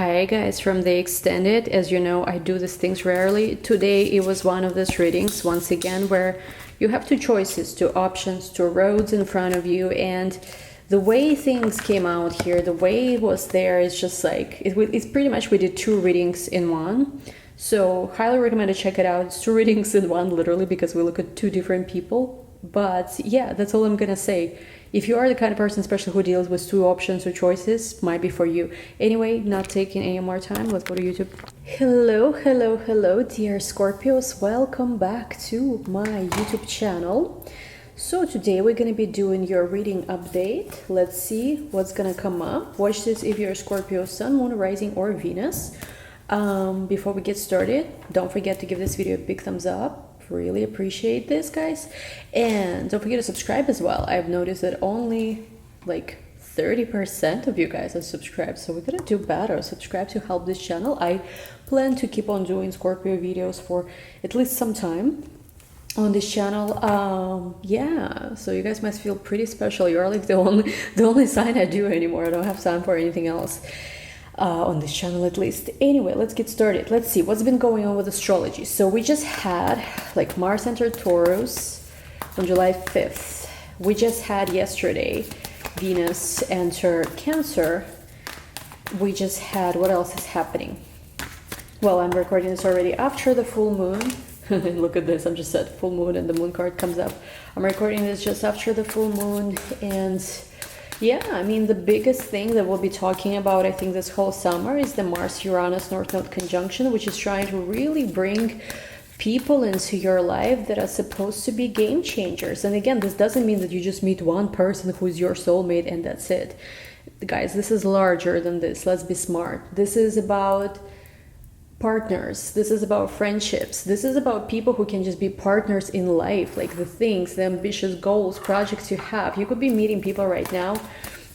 Hi guys from the extended. As you know, I do these things rarely. Today it was one of those readings once again where you have two choices, two options, two roads in front of you, and the way things came out here, the way it was there, is just like it's pretty much we did two readings in one. So highly recommend to check it out. It's two readings in one, literally, because we look at two different people. But yeah, that's all I'm gonna say. If you are the kind of person, especially who deals with two options or choices, might be for you. Anyway, not taking any more time, let's go to YouTube. Hello, dear Scorpios. Welcome back to my YouTube channel. So today we're going to be doing your reading update. Let's see what's going to come up. Watch this if you're Scorpio, Sun, Moon, Rising, or Venus. Before we get started, don't forget to give this video a big thumbs up. Really appreciate this, guys, and don't forget to subscribe as well. I've noticed that only like 30% of you guys are subscribed, so we're gonna do better. Subscribe to help this channel. I plan to keep on doing Scorpio videos for at least some time on this channel. Yeah, so you guys must feel pretty special. You're like the only sign I do anymore. I don't have time for anything else. On this channel at least. Anyway, let's get started. Let's see what's been going on with astrology. So we just had like Mars entered Taurus on July 5th. We just had yesterday Venus enter Cancer. We just had, what else is happening? Well, I'm recording this already after the full moon. Look at this, I'm just at full moon and the moon card comes up. I'm recording this just after the full moon, and yeah, I mean, the biggest thing that we'll be talking about, I think, this whole summer is the Mars-Uranus North Node conjunction, which is trying to really bring people into your life that are supposed to be game changers. And again, this doesn't mean that you just meet one person who is your soulmate and that's it. Guys, this is larger than this. Let's be smart. This is about partners. This is about friendships. This is about people who can just be partners in life, like the things, the ambitious goals, projects you have. You could be meeting people right now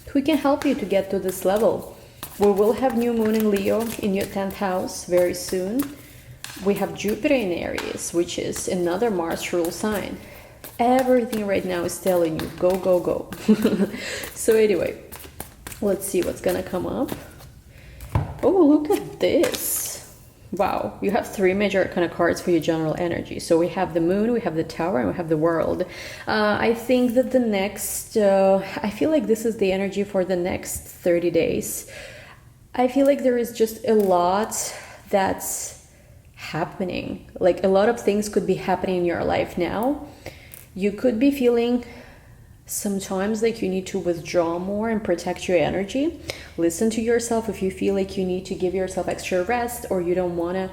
who can help you to get to this level. We will have new moon in Leo in your 10th house very soon. We have Jupiter in Aries, which is another Mars rule sign. Everything right now is telling you go, go, go. So anyway, let's see what's gonna come up. Oh, look at this. Wow, you have three major kind of cards for your general energy. So we have the moon, we have the tower, and we have the world. I think that the next, I feel like this is the energy for the next 30 days. I feel like there is just a lot that's happening. Like a lot of things could be happening in your life now. You could be feeling sometimes like you need to withdraw more and protect your energy. Listen to yourself. If you feel like you need to give yourself extra rest or you don't want to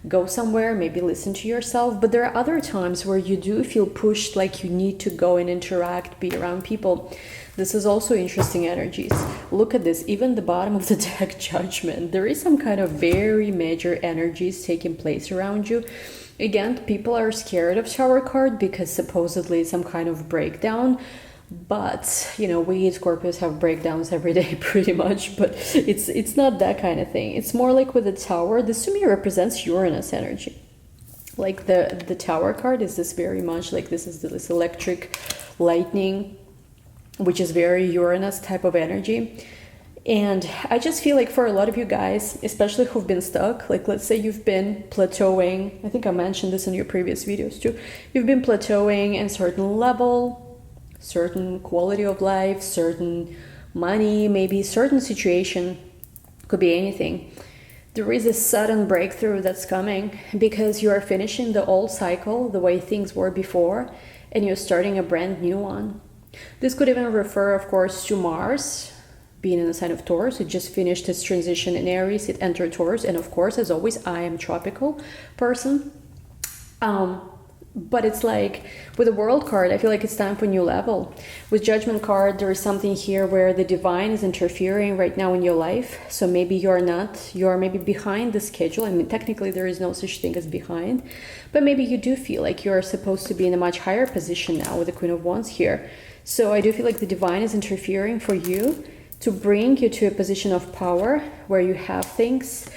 go somewhere, maybe listen to yourself. But there are other times where you do feel pushed, like you need to go and interact, be around people. This is also interesting energies. Look at this, even the bottom of the deck, Judgment. There is some kind of very major energies taking place around you. Again, people are scared of Tower card because supposedly some kind of breakdown. But you know, we Scorpios have breakdowns every day pretty much, but it's not that kind of thing. It's more like with the tower. This to me represents Uranus energy. Like the tower card is this very much like this is this electric lightning, which is very Uranus type of energy. And I just feel like for a lot of you guys, especially who've been stuck, like let's say you've been plateauing, I think I mentioned this in your previous videos too, you've been plateauing in a certain level, certain quality of life, certain money, maybe certain situation, could be anything. There is a sudden breakthrough that's coming because you are finishing the old cycle, the way things were before, and you're starting a brand new one. This could even refer, of course, to Mars being in the sign of Taurus. It just finished its transition in Aries, it entered Taurus, and of course, as always, I am tropical person. But it's like with the world card, I feel like it's time for a new level. With Judgment card, there is something here where the divine is interfering right now in your life. So maybe you are maybe behind the schedule. I mean, technically there is no such thing as behind, but maybe you do feel like you're supposed to be in a much higher position now with the Queen of Wands here. So I do feel like the divine is interfering for you to bring you to a position of power where you have things.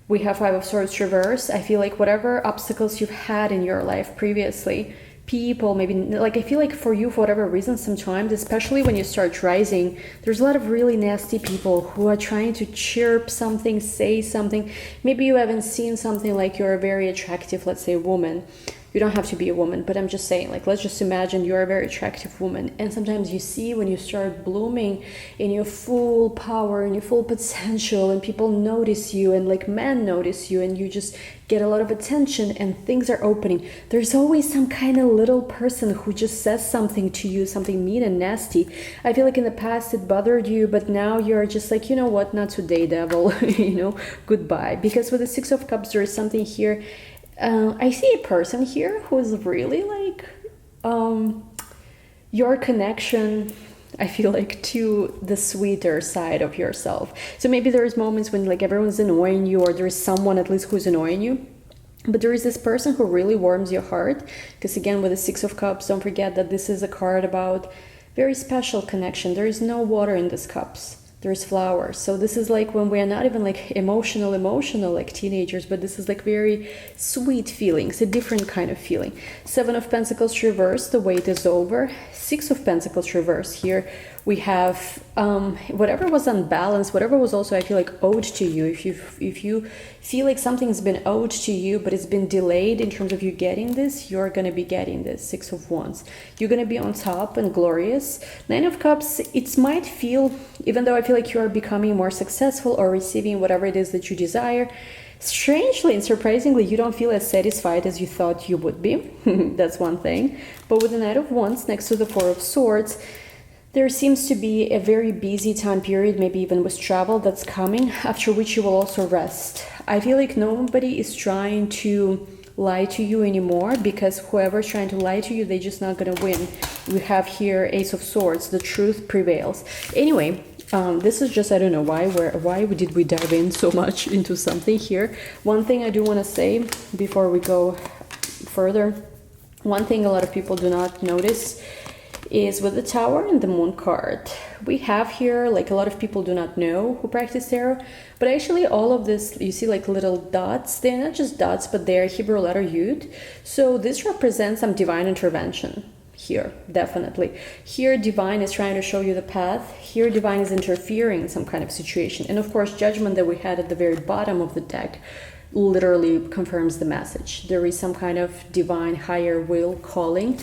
We have Five of Swords reverse. I feel like whatever obstacles you've had in your life previously, people, maybe like I feel like for you, for whatever reason, sometimes, especially when you start rising, there's a lot of really nasty people who are trying to chirp something, say something. Maybe you haven't seen something like you're a very attractive, let's say, woman. You don't have to be a woman, but I'm just saying, like, let's just imagine you're a very attractive woman, and sometimes you see when you start blooming in your full power and your full potential, and people notice you, and like men notice you, and you just get a lot of attention and things are opening. There's always some kind of little person who just says something to you, something mean and nasty. I feel like in the past it bothered you, but now you're just like, you know what, not today, devil, you know, goodbye. Because with the Six of Cups, there is something here. I see a person here who is really like your connection, I feel like, to the sweeter side of yourself. So maybe there's moments when like everyone's annoying you, or there's someone at least who's annoying you, but there is this person who really warms your heart. Because again, with the Six of Cups, don't forget that this is a card about very special connection. There is no water in these cups. There's flowers. So this is like when we are not even like emotional like teenagers, but this is like very sweet feelings, a different kind of feeling. Seven of Pentacles reversed, the wait is over. Six of Pentacles reversed. Here we have whatever was unbalanced, whatever was also, I feel like, owed to you. If you feel like something's been owed to you, but it's been delayed in terms of you getting this, you're going to be getting this. Six of Wands. You're going to be on top and glorious. Nine of Cups, it might feel, even though I feel like you are becoming more successful or receiving whatever it is that you desire, strangely and surprisingly, you don't feel as satisfied as you thought you would be. That's one thing. But with the Knight of Wands next to the Four of Swords, there seems to be a very busy time period, maybe even with travel, that's coming, after which you will also rest. I feel like nobody is trying to lie to you anymore, because whoever's trying to lie to you, they're just not going to win. We have here Ace of Swords, the truth prevails. Anyway, this is just, I don't know why did we dive in so much into something here. One thing I do want to say before we go further, one thing a lot of people do not notice is with the Tower and the Moon card. We have here, like, a lot of people do not know who practice tarot, but actually all of this, you see like little dots, they're not just dots, but they're Hebrew letter Yud. So this represents some divine intervention here, definitely. Here divine is trying to show you the path. Here divine is interfering in some kind of situation. And of course, Judgment that we had at the very bottom of the deck literally confirms the message. There is some kind of divine higher will calling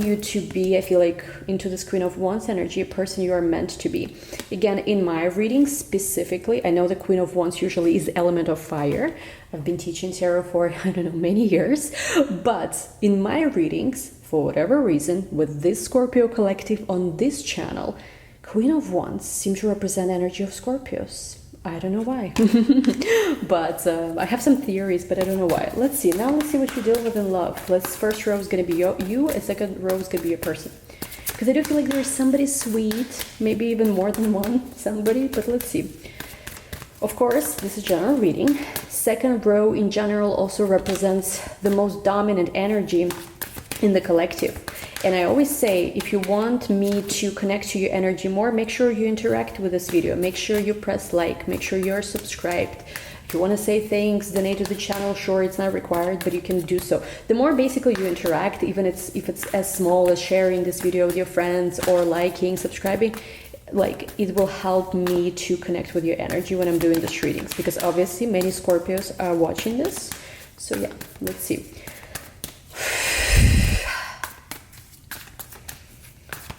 you to be, I feel like, into this Queen of Wands energy, a person you are meant to be. Again, in my readings specifically, I know the Queen of Wands usually is the element of fire. I've been teaching tarot for, I don't know, many years. But in my readings, for whatever reason, with this Scorpio collective on this channel, Queen of Wands seems to represent energy of Scorpios. I don't know why. But I have some theories, but I don't know why. Let's see. Now let's see what you deal with in love. First row is going to be you, and second row is going to be a person. Because I do feel like there is somebody sweet, maybe even more than one somebody, but let's see. Of course, this is general reading. Second row in general also represents the most dominant energy in the collective. And I always say, if you want me to connect to your energy more, make sure you interact with this video. Make sure you press like, make sure you're subscribed. If you want to say thanks, donate to the channel, sure, it's not required, but you can do so. The more basically you interact, even if it's as small as sharing this video with your friends or liking, subscribing, like, it will help me to connect with your energy when I'm doing these readings, because obviously many Scorpios are watching this. So yeah, let's see.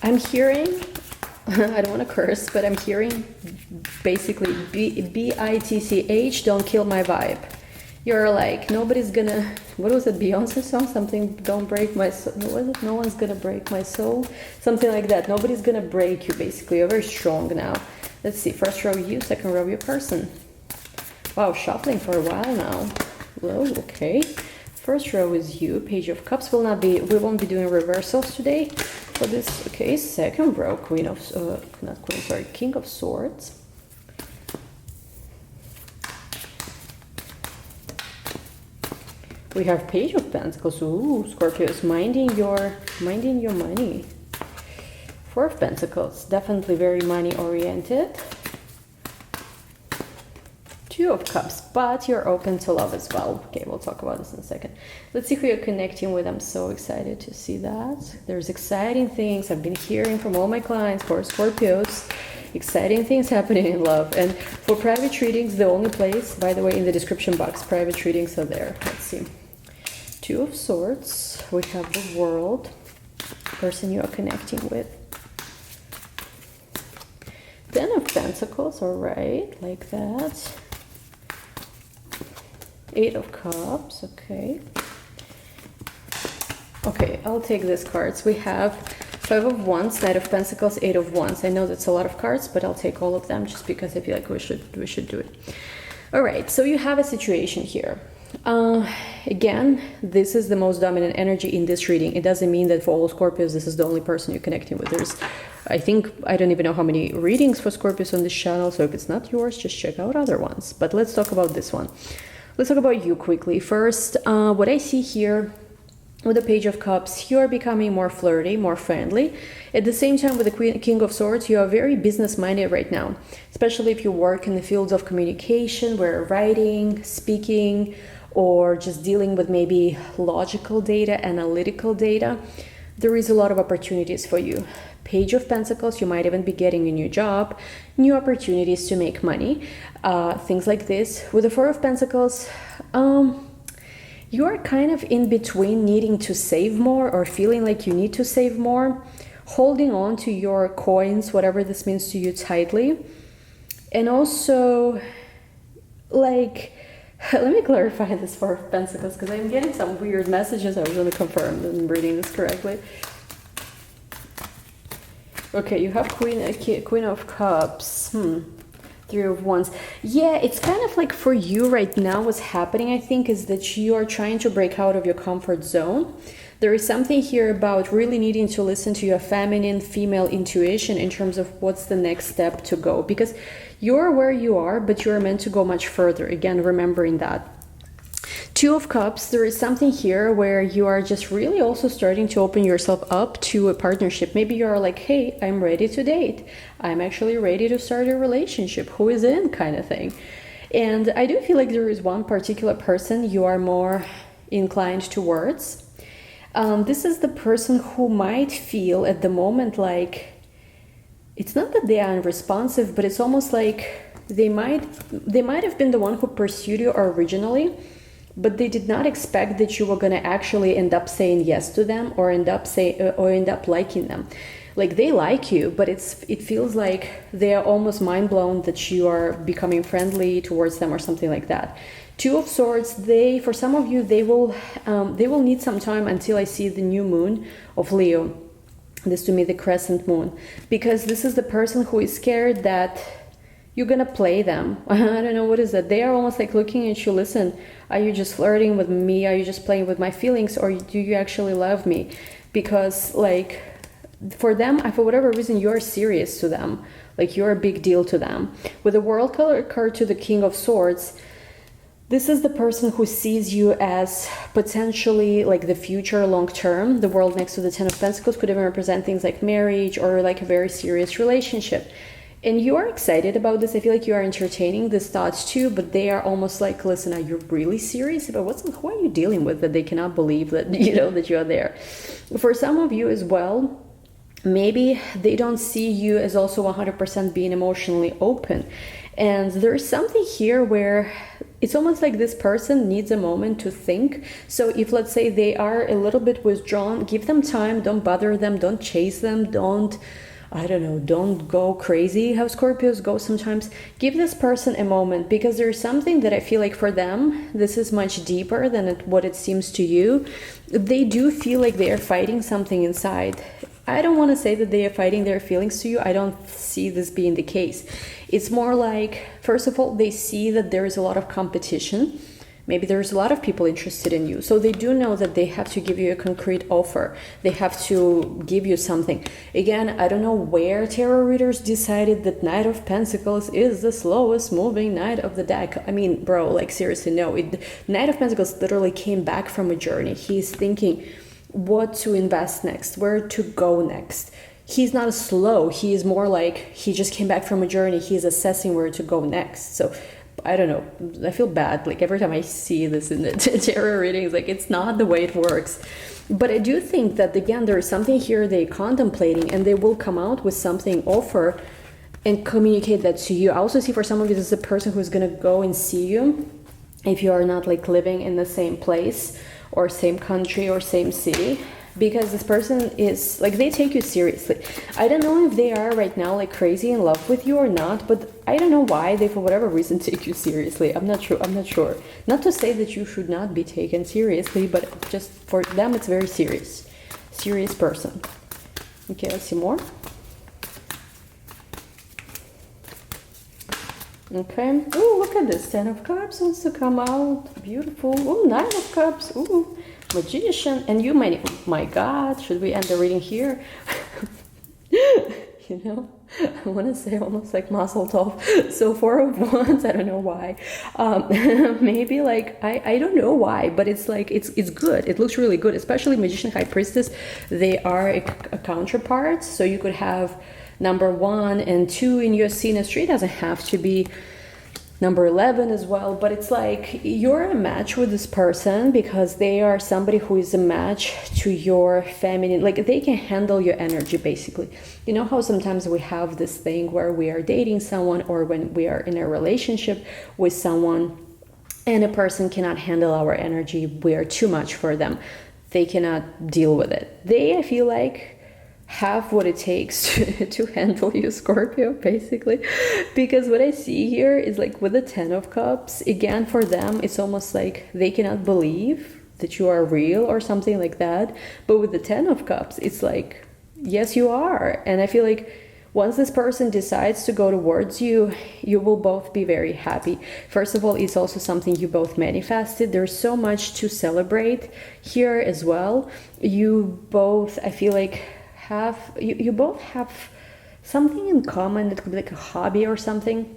I'm hearing, I don't want to curse, but I'm hearing basically B-I-T-C-H, don't kill my vibe. You're like, nobody's gonna, what was it, Beyonce song? Something, don't break my soul, what was it? No one's gonna break my soul? Something like that. Nobody's gonna break you, basically. You're very strong now. Let's see, first row you, second row your person. Wow, shuffling for a while now. Whoa, okay. First row is you, Page of Cups. We won't be doing reversals today for this. Okay, second row, King of Swords. We have Page of Pentacles. Ooh, Scorpios, minding your money. Four of Pentacles, definitely very money oriented. Two of Cups, but you're open to love as well. Okay, we'll talk about this in a second. Let's see who you're connecting with. I'm so excited to see that. There's exciting things I've been hearing from all my clients for Scorpios. Exciting things happening in love. And for private readings, the only place, by the way, in the description box, private readings are there. Let's see. Two of Swords. We have the World. Person you are connecting with. Ten of Pentacles, all right, like that. Eight of Cups, okay. Okay, I'll take these cards. We have Five of Wands, Knight of Pentacles, Eight of Wands. I know that's a lot of cards, but I'll take all of them just because I feel like we should do it. All right, so you have a situation here. Again, this is the most dominant energy in this reading. It doesn't mean that for all Scorpios, this is the only person you're connecting with. There's, I don't even know how many readings for Scorpios on this channel. So if it's not yours, just check out other ones. But let's talk about this one. Let's talk about you quickly. First, what I see here with the Page of Cups, you are becoming more flirty, more friendly. At the same time, with the King of Swords, you are very business-minded right now, especially if you work in the fields of communication, where writing, speaking, or just dealing with maybe logical data, analytical data. There is a lot of opportunities for you. Page of Pentacles, you might even be getting a new job, new opportunities to make money, things like this. With the Four of Pentacles, you are kind of in between needing to save more or feeling like you need to save more, holding on to your coins, whatever this means to you, tightly. And also, like, let me clarify this Four of Pentacles because I'm getting some weird messages. I was going to confirm that I'm reading this correctly. Okay, you have Queen of Cups. Three of Wands. Yeah, it's kind of like for you right now, what's happening, I think, is that you are trying to break out of your comfort zone. There is something here about really needing to listen to your feminine, female intuition in terms of what's the next step to go. Because you're where you are, but you're meant to go much further. Again, remembering that. Two of Cups, there is something here where you are just really also starting to open yourself up to a partnership. Maybe you're like, hey, I'm ready to date. I'm actually ready to start a relationship. Who is in, kind of thing. And I do feel like there is one particular person you are more inclined towards. This is the person who might feel at the moment like, it's not that they are unresponsive, but it's almost like they might have been the one who pursued you originally, but they did not expect that you were going to actually end up saying yes to them or end up liking them. Like, they like you, but it feels like they are almost mind blown that you are becoming friendly towards them or something like that. Two of Swords, for some of you, they will need some time until I see the new moon of Leo. This to me, the crescent moon, because this is the person who is scared that you're gonna play them. I don't know, what is that? They are almost like looking at you, listen, are you just flirting with me? Are you just playing with my feelings? Or do you actually love me? Because, like, for them, for whatever reason, you're serious to them. Like, you're a big deal to them. With the World card to the King of Swords, this is the person who sees you as potentially like the future long term. The World next to the Ten of Pentacles could even represent things like marriage or like a very serious relationship. And you are excited about this. I feel like you are entertaining these thoughts too, but they are almost like, listen, are you really serious about who are you dealing with that they cannot believe that, that you are there? For some of you as well, maybe they don't see you as also 100% being emotionally open. And there's something here where it's almost like this person needs a moment to think. So if, let's say, they are a little bit withdrawn, give them time, don't bother them, don't chase them, don't go crazy how Scorpios go sometimes. Give this person a moment, because there's something that I feel like for them, this is much deeper than what it seems to you. They do feel like they are fighting something inside. I don't want to say that they are fighting their feelings to you. I don't see this being the case. It's more like, first of all, they see that there is a lot of competition. Maybe there's a lot of people interested in you. So they do know that they have to give you a concrete offer. They have to give you something. Again, I don't know where tarot readers decided that Knight of Pentacles is the slowest moving knight of the deck. I mean, bro, like, seriously, no. Knight of Pentacles literally came back from a journey. He's thinking what to invest next, where to go next. He's not slow. He is more like, he just came back from a journey. He's assessing where to go next. So I don't know. I feel bad. Like every time I see this in the tarot readings, like it's not the way it works. But I do think that, again, there is something here they're contemplating, and they will come out with something, offer, and communicate that to you. I also see for some of you, this is a person who's going to go and see you if you are not like living in the same place or same country or same city, because this person is like, they take you seriously. I don't know if they are right now like crazy in love with you or not, but I don't know why they, for whatever reason, take you seriously. I'm not sure. Not to say that you should not be taken seriously, but just for them it's very serious person. Okay, let's see more. Okay. Oh, look at this. 10 of Cups wants to come out. Beautiful. Oh, 9 of Cups. Ooh, Magician. And you might, oh my God, should we end the reading here? You know, I want to say almost like Mazel Tov. So 4 of Wands, I don't know why. Maybe like, I don't know why, but it's like, it's good. It looks really good, especially Magician, High Priestess. They are a counterpart. So you could have number 1 and 2 in your synastry. It doesn't have to be number 11 as well, but it's like you're a match with this person because they are somebody who is a match to your feminine, like they can handle your energy basically. You know how sometimes we have this thing where we are dating someone or when we are in a relationship with someone and a person cannot handle our energy, we are too much for them, they cannot deal with it. They, I feel like, have what it takes to handle you, Scorpio, basically. Because what I see here is like with the 10 of Cups, again, for them, it's almost like they cannot believe that you are real or something like that. But with the 10 of Cups, it's like, yes, you are. And I feel like once this person decides to go towards you, you will both be very happy. First of all, it's also something you both manifested. There's so much to celebrate here as well. You both, I feel like, you both have something in common. That could be like a hobby or something.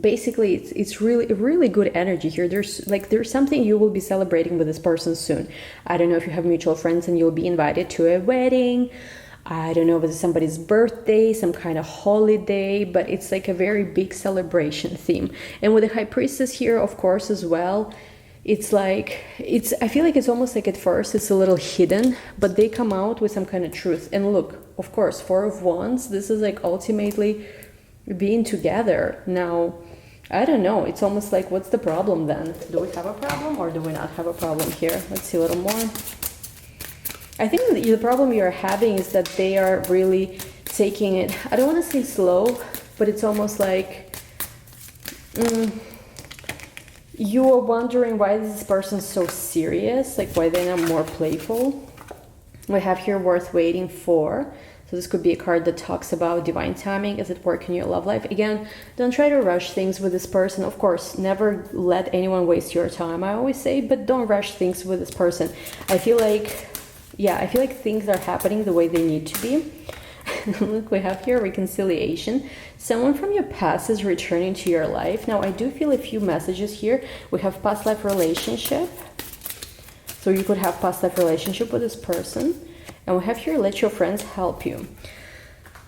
Basically, it's really good energy here. There's something you will be celebrating with this person soon. I don't know if you have mutual friends and you'll be invited to a wedding. I don't know if it's somebody's birthday, some kind of holiday, but it's like a very big celebration theme. And with the High Priestess here, of course, as well, it's like, I feel like it's almost like at first it's a little hidden, but they come out with some kind of truth. And look, of course, 4 of Wands, this is like ultimately being together. Now, I don't know, it's almost like, what's the problem then? Do we have a problem or do we not have a problem here? Let's see a little more. I think the problem you're having is that they are really taking it, I don't want to say slow, but it's almost like, you are wondering why is this person so serious, like why they're not more playful. We have here worth waiting for. So this could be a card that talks about divine timing as it works in your love life. Again, don't try to rush things with this person. Of course, never let anyone waste your time, I always say, but don't rush things with this person. I feel like, yeah, I feel like things are happening the way they need to be. Look, we have here reconciliation. Someone from your past is returning to your life. Now, I do feel a few messages here. We have past life relationship. So you could have past life relationship with this person. And we have here, let your friends help you.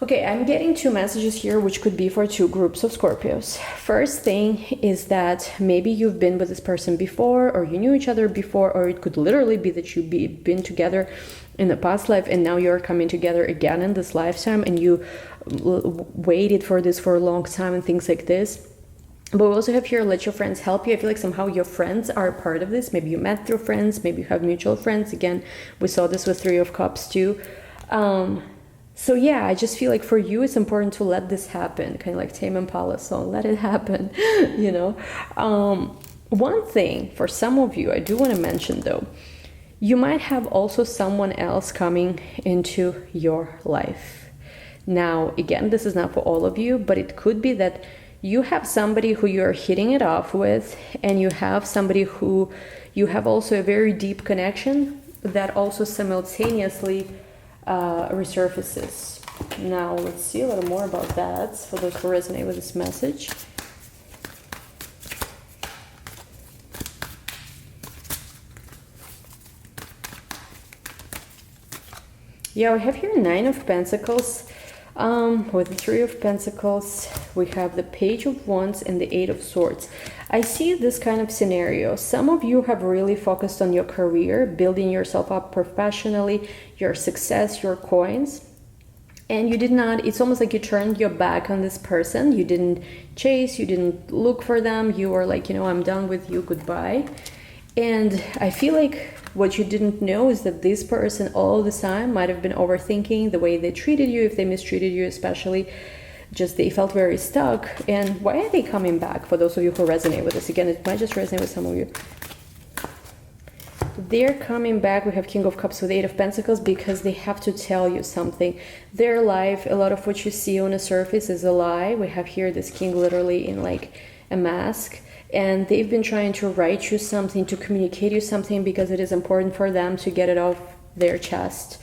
Okay, I'm getting 2 messages here, which could be for 2 groups of Scorpios. First thing is that maybe you've been with this person before, or you knew each other before, or it could literally be that you've been together in the past life and now you're coming together again in this lifetime and you waited for this for a long time and things like this. But we also have here, let your friends help you. I feel like somehow your friends are a part of this. Maybe you met through friends, maybe you have mutual friends. Again, we saw this with 3 of Cups too. So yeah, I just feel like for you, it's important to let this happen. Kind of like Tame Impala song, let it happen, you know. One thing for some of you, I do want to mention though, you might have also someone else coming into your life. Now, again, this is not for all of you, but it could be that you have somebody who you're hitting it off with, and you have somebody who you have also a very deep connection that also simultaneously resurfaces. Now, let's see a little more about that for those who resonate with this message. Yeah, we have here 9 of Pentacles with 3 of Pentacles. we have the Page of Wands and the Eight of Swords. I see this kind of scenario. Some of you have really focused on your career, building yourself up professionally, your success, your coins. And you did not, it's almost like you turned your back on this person. You didn't chase, you didn't look for them. You were like, you know, I'm done with you, goodbye. And I feel like what you didn't know is that this person all the time might have been overthinking the way they treated you, if they mistreated you especially. Just they felt very stuck. And why are they coming back? For those of you who resonate with this, again, it might just resonate with some of you. They're coming back. We have King of Cups with Eight of Pentacles because they have to tell you something. Their life, a lot of what you see on the surface is a lie. We have here this king literally in like a mask, and they've been trying to write you something, to communicate you something, because it is important for them to get it off their chest.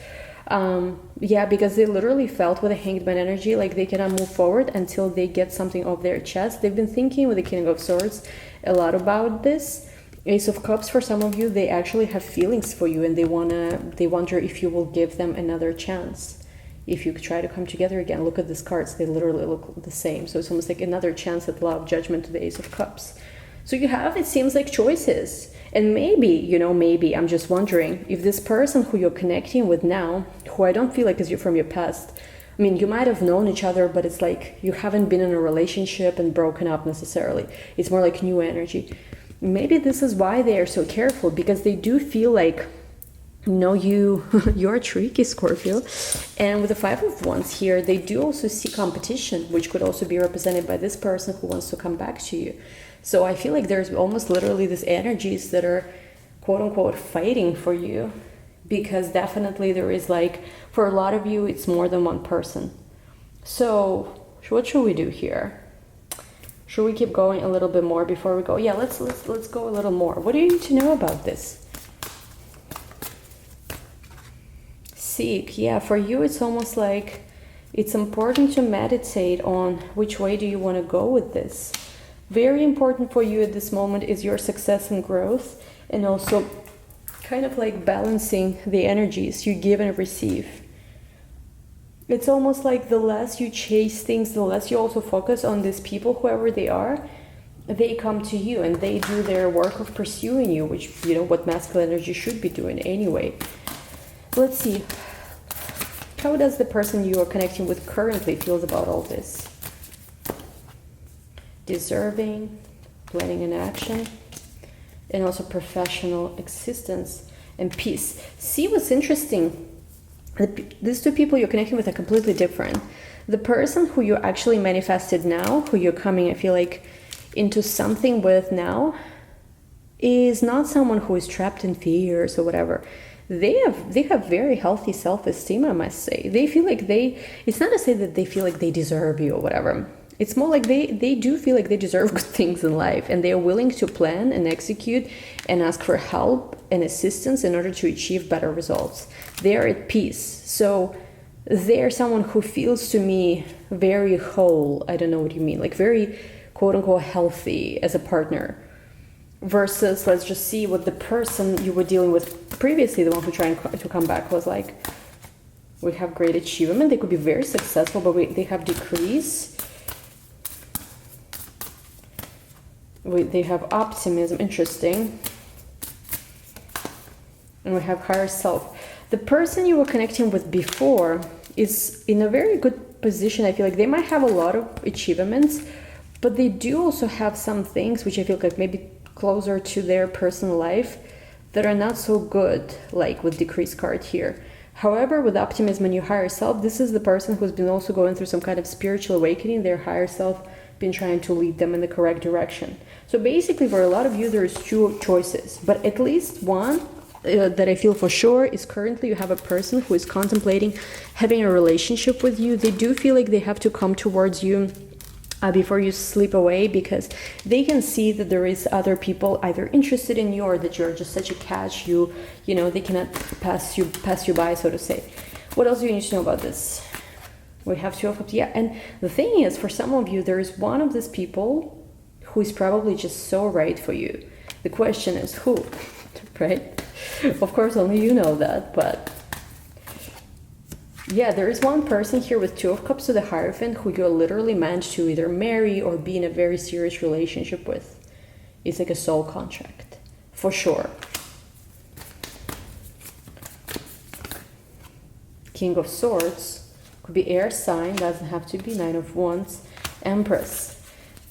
Yeah, because they literally felt with the Hanged Man energy like they cannot move forward until they get something off their chest. They've been thinking with the King of Swords a lot about this. Ace of Cups, for some of you, they actually have feelings for you, and they wonder if you will give them another chance. If you try to come together again, look at these cards, they literally look the same. So it's almost like another chance at love, judgment to the Ace of Cups. So you have, it seems like, choices. And maybe, you know, maybe, I'm just wondering if this person who you're connecting with now, who I don't feel like is you from your past, I mean, you might have known each other, but it's like you haven't been in a relationship and broken up necessarily. It's more like new energy. Maybe this is why they are so careful, because they do feel like, you know, you're tricky, Scorpio. And with the Five of Wands here, they do also see competition, which could also be represented by this person who wants to come back to you. So I feel like there's almost literally these energies that are quote unquote fighting for you, because definitely there is like, for a lot of you, it's more than one person. So what should we do here? Should we keep going a little bit more before we go? Yeah, let's go a little more. What do you need to know about this? Seek. Yeah, for you, it's almost like it's important to meditate on which way do you want to go with this. Very important for you at this moment is your success and growth, and also kind of like balancing the energies you give and receive. It's almost like the less you chase things, the less you also focus on these people, whoever they are, they come to you and they do their work of pursuing you, which, you know, what masculine energy should be doing anyway. Let's see. How does the person you are connecting with currently feels about all this? Deserving, planning and action, and also professional existence and peace. See what's interesting? These two people you're connecting with are completely different. The person who you actually manifested now, who you're coming, I feel like, into something with now, is not someone who is trapped in fears or whatever. They have very healthy self-esteem, I must say. They feel like it's not to say that they feel like they deserve you or whatever. It's more like they do feel like they deserve good things in life, and they are willing to plan and execute and ask for help and assistance in order to achieve better results. They are at peace. So they're someone who feels to me very whole. I don't know what you mean, like very quote unquote healthy as a partner. Versus, let's just see what the person you were dealing with previously, the one who trying to come back, was like. We have great achievement. They could be very successful, but they have decrease. They have optimism, interesting. And we have higher self. The person you were connecting with before is in a very good position. I feel like they might have a lot of achievements, but they do also have some things which I feel like maybe closer to their personal life that are not so good, like with decrease card here. However, with optimism and your higher self, this is the person who's been also going through some kind of spiritual awakening. Their higher self been trying to lead them in the correct direction. So basically, for a lot of you, there's two choices, but at least one that I feel for sure is currently you have a person who is contemplating having a relationship with you. They do feel like they have to come towards you before you slip away, because they can see that there is other people either interested in you or that you're just such a catch. You know, they cannot pass you by, so to say. What else do you need to know about this? We have Two of Cups. Yeah, and the thing is, for some of you, there is one of these people who is probably just so right for you. The question is who, right? Of course, only you know that, but Yeah, there is one person here with Two of Cups to the Hierophant who you're literally meant to either marry or be in a very serious relationship with. It's like a soul contract, for sure. King of Swords, could be air sign, doesn't have to be. Nine of Wands, Empress.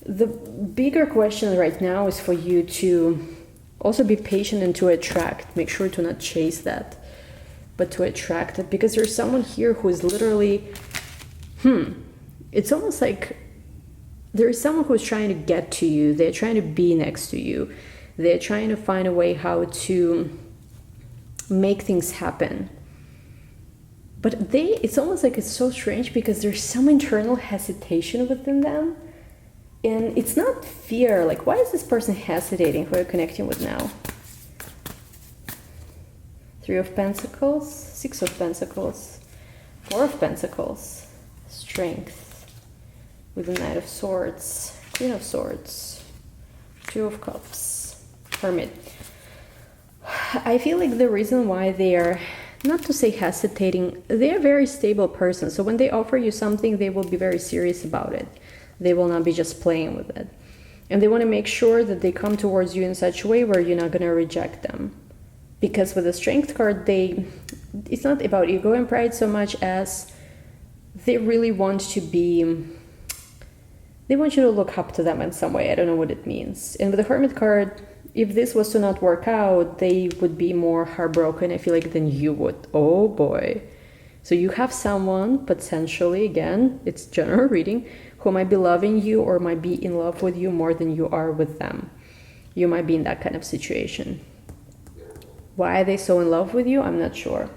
The bigger question right now is for you to also be patient and to attract. Make sure to not chase that, but to attract it, because there's someone here who is literally, it's almost like there is someone who's trying to get to you. They're trying to be next to you. They're trying to find a way how to make things happen. But it's almost like it's so strange because there's some internal hesitation within them. And it's not fear. Like, why is this person hesitating who you're connecting with now? Three of Pentacles, Six of Pentacles, Four of Pentacles, Strength, with the Knight of Swords, Queen of Swords, Two of Cups, Hermit. I feel like the reason why they are, not to say hesitating, they're a very stable person. So when they offer you something, they will be very serious about it. They will not be just playing with it. And they want to make sure that they come towards you in such a way where you're not going to reject them. Because with the Strength card, it's not about ego and pride so much as they really want to be, they want you to look up to them in some way. I don't know what it means. And with the Hermit card, if this was to not work out, they would be more heartbroken, I feel like, than you would. Oh boy. So you have someone, potentially, again, it's general reading, who might be loving you or might be in love with you more than you are with them. You might be in that kind of situation. Why are they so in love with you? I'm not sure.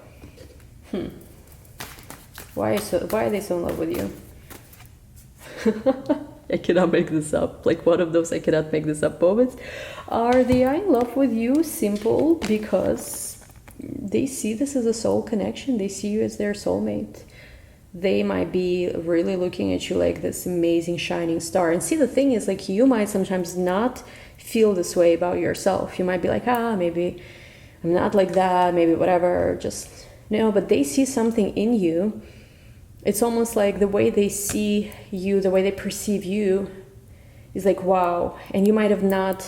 Why are they so in love with you? I cannot make this up. Like one of those I cannot make this up moments. Are they in love with you? Simple, because they see this as a soul connection. They see you as their soulmate. They might be really looking at you like this amazing shining star. And see, the thing is, like, you might sometimes not feel this way about yourself. You might be like, maybe I'm not like that, maybe whatever, just, no, but they see something in you. It's almost like the way they see you, the way they perceive you is like, wow. And you might have not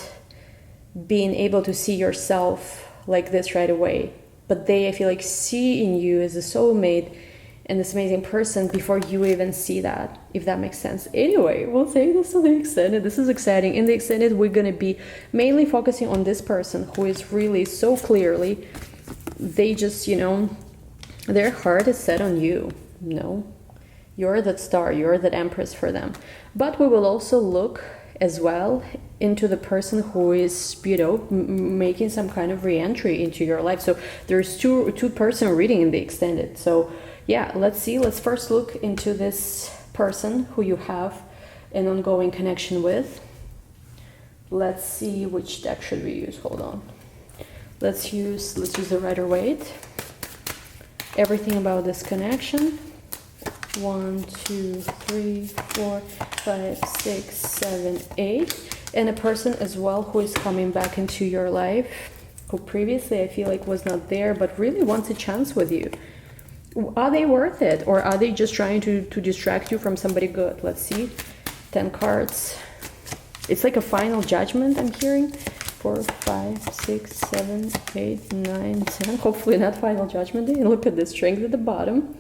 been able to see yourself like this right away. But they, I feel like, see in you as a soulmate and this amazing person before you even see that, if that makes sense. Anyway, we'll take this to the extended. This is exciting. In the extended, we're going to be mainly focusing on this person who is really so clearly, they just, their heart is set on you. No, you're that star, you're that empress for them. But we will also look as well into the person who is, making some kind of re-entry into your life. So there's two-person reading in the extended. So yeah, let's see. Let's first look into this person who you have an ongoing connection with. Let's see which deck should we use. Hold on. Let's use the Rider-Waite. Everything about this connection. 1, 2, 3, 4, 5, 6, 7, 8. And a person as well who is coming back into your life, who previously I feel like was not there, but really wants a chance with you. Are they worth it? Or are they just trying to distract you from somebody good? Let's see. 10 cards. It's like a final judgment I'm hearing. 4, 5, 6, 7, 8, 9, 10. Hopefully not final judgment day. And look at the Strength at the bottom.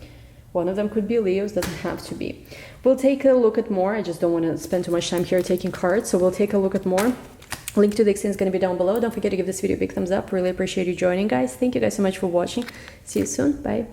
One of them could be Leo's, doesn't have to be. We'll take a look at more. I just don't want to spend too much time here taking cards, so we'll take a look at more. Link to the extended is going to be down below. Don't forget to give this video a big thumbs up. Really appreciate you joining, guys. Thank you guys so much for watching. See you soon. Bye.